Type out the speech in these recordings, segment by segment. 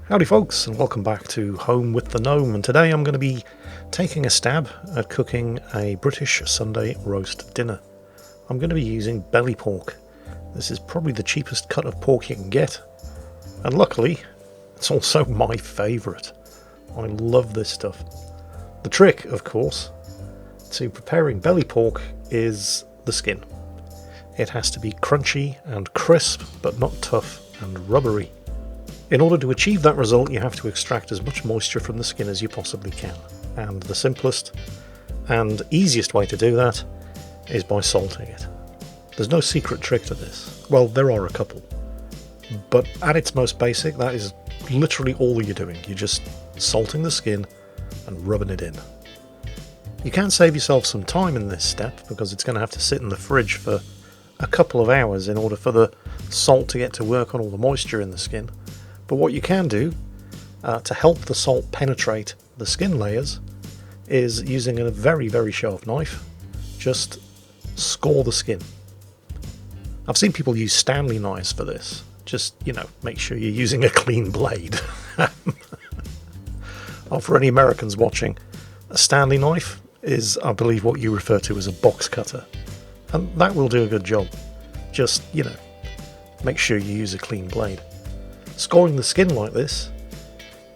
Howdy folks, and welcome back to Home with the Gnome, and today I'm going to be taking a stab at cooking a British Sunday roast dinner. I'm going to be using belly pork. This is probably the cheapest cut of pork you can get, and luckily it's also my favourite. I love this stuff. The trick, of course, to preparing belly pork is the skin. It has to be crunchy and crisp, but not tough and rubbery. In order to achieve that result, you have to extract as much moisture from the skin as you possibly can. And the simplest and easiest way to do that is by salting it. There's no secret trick to this. Well, there are a couple. But at its most basic, that is literally all you're doing. You're just salting the skin and rubbing it in. You can save yourself some time in this step because it's going to have to sit in the fridge for a couple of hours in order for the salt to get to work on all the moisture in the skin. But what you can do to help the salt penetrate the skin layers is using a very, very sharp knife, just score the skin. I've seen people use Stanley knives for this. Just, make sure you're using a clean blade. Oh, for any Americans watching, a Stanley knife is, I believe, what you refer to as a box cutter. And that will do a good job. Just, make sure you use a clean blade. Scoring the skin like this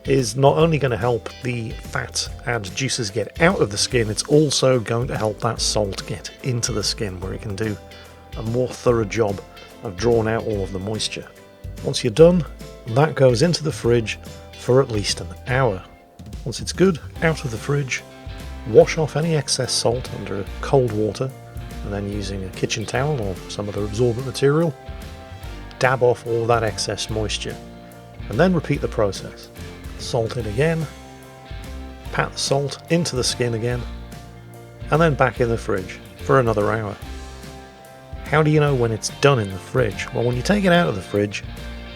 is not only going to help the fat and juices get out of the skin, it's also going to help that salt get into the skin where it can do a more thorough job of drawing out all of the moisture. Once you're done, that goes into the fridge for at least an hour. Once it's good, out of the fridge, wash off any excess salt under cold water, and then using a kitchen towel or some other absorbent material, dab off all that excess moisture. And then repeat the process. Salt it again, pat the salt into the skin again, and then back in the fridge for another hour. How do you know when it's done in the fridge? Well, when you take it out of the fridge,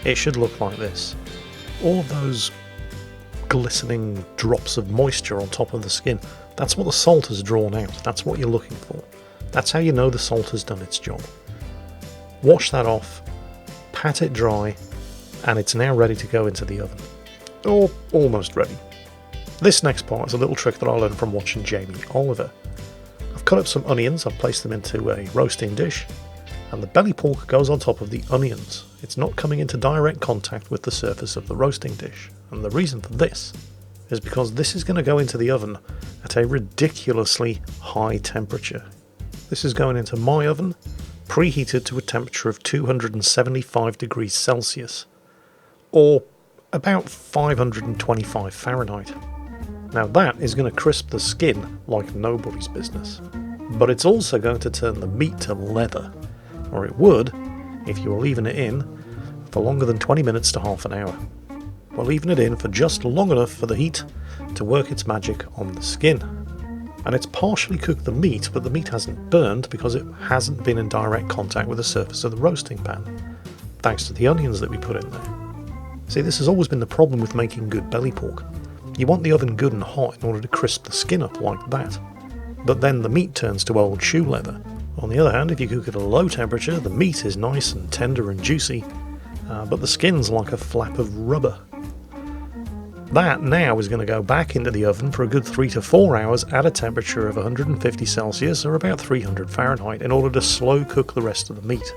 it should look like this. All of those glistening drops of moisture on top of the skin, that's what the salt has drawn out. That's what you're looking for. That's how you know the salt has done its job. Wash that off, pat it dry, and it's now ready to go into the oven. Or almost ready. This next part is a little trick that I learned from watching Jamie Oliver. I've cut up some onions, I've placed them into a roasting dish, and the belly pork goes on top of the onions. It's not coming into direct contact with the surface of the roasting dish, and the reason for this is because this is going to go into the oven at a ridiculously high temperature. This is going into my oven, preheated to a temperature of 275 degrees Celsius, or about 525 Fahrenheit. Now that is going to crisp the skin like nobody's business, but it's also going to turn the meat to leather, or it would if you were leaving it in for longer than 20 minutes to half an hour. We're leaving it in for just long enough for the heat to work its magic on the skin. And it's partially cooked the meat, but the meat hasn't burned because it hasn't been in direct contact with the surface of the roasting pan, thanks to the onions that we put in there. See, this has always been the problem with making good belly pork. You want the oven good and hot in order to crisp the skin up like that, but then the meat turns to old shoe leather. On the other hand, if you cook at a low temperature, the meat is nice and tender and juicy, but the skin's like a flap of rubber. That now is going to go back into the oven for a good 3 to 4 hours at a temperature of 150 Celsius or about 300 Fahrenheit in order to slow cook the rest of the meat.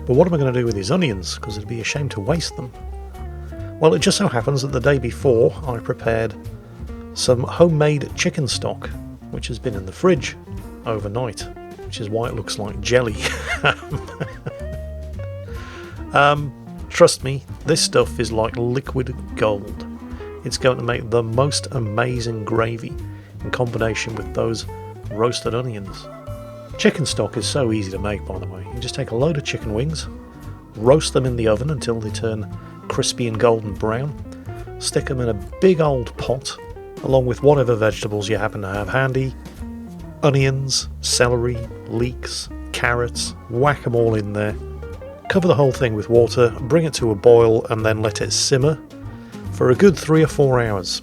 But what am I going to do with these onions? Because it'd be a shame to waste them. Well, it just so happens that the day before I prepared some homemade chicken stock, which has been in the fridge overnight, which is why it looks like jelly. Trust me, this stuff is like liquid gold. It's going to make the most amazing gravy in combination with those roasted onions. Chicken stock is so easy to make, by the way. You just take a load of chicken wings, roast them in the oven until they turn crispy and golden brown, stick them in a big old pot along with whatever vegetables you happen to have handy, onions, celery, leeks, carrots, whack them all in there, cover the whole thing with water, bring it to a boil and then let it simmer for a good 3 or 4 hours.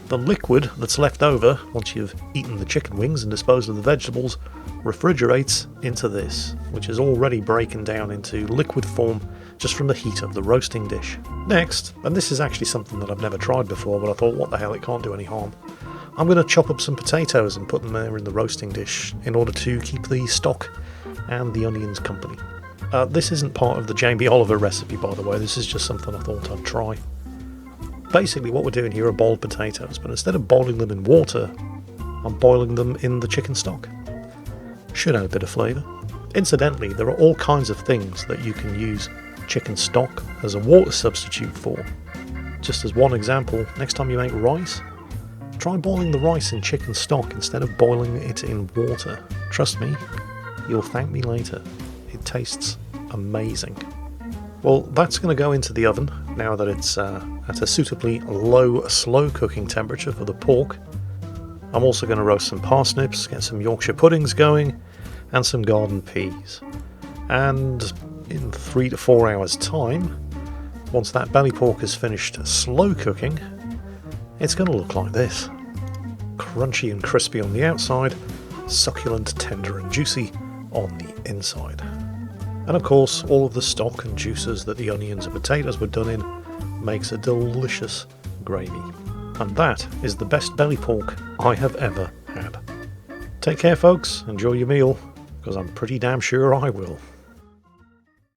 The liquid that's left over, once you've eaten the chicken wings and disposed of the vegetables, refrigerates into this, which is already breaking down into liquid form just from the heat of the roasting dish. Next, and this is actually something that I've never tried before, but I thought, what the hell, it can't do any harm. I'm going to chop up some potatoes and put them there in the roasting dish in order to keep the stock and the onions company. This isn't part of the Jamie Oliver recipe, by the way, this is just something I thought I'd try. Basically what we're doing here are boiled potatoes, but instead of boiling them in water, I'm boiling them in the chicken stock. Should add a bit of flavour. Incidentally, there are all kinds of things that you can use chicken stock as a water substitute for. Just as one example, next time you make rice, try boiling the rice in chicken stock instead of boiling it in water. Trust me, you'll thank me later. It tastes amazing. Well, that's going to go into the oven now that it's at a suitably low, slow cooking temperature for the pork. I'm also going to roast some parsnips, get some Yorkshire puddings going, and some garden peas. And in 3 to 4 hours time, once that belly pork is finished slow cooking, it's going to look like this. Crunchy and crispy on the outside, succulent, tender and juicy on the inside. And of course, all of the stock and juices that the onions and potatoes were done in makes a delicious gravy. And that is the best belly pork I have ever had. Take care folks, enjoy your meal, because I'm pretty damn sure I will.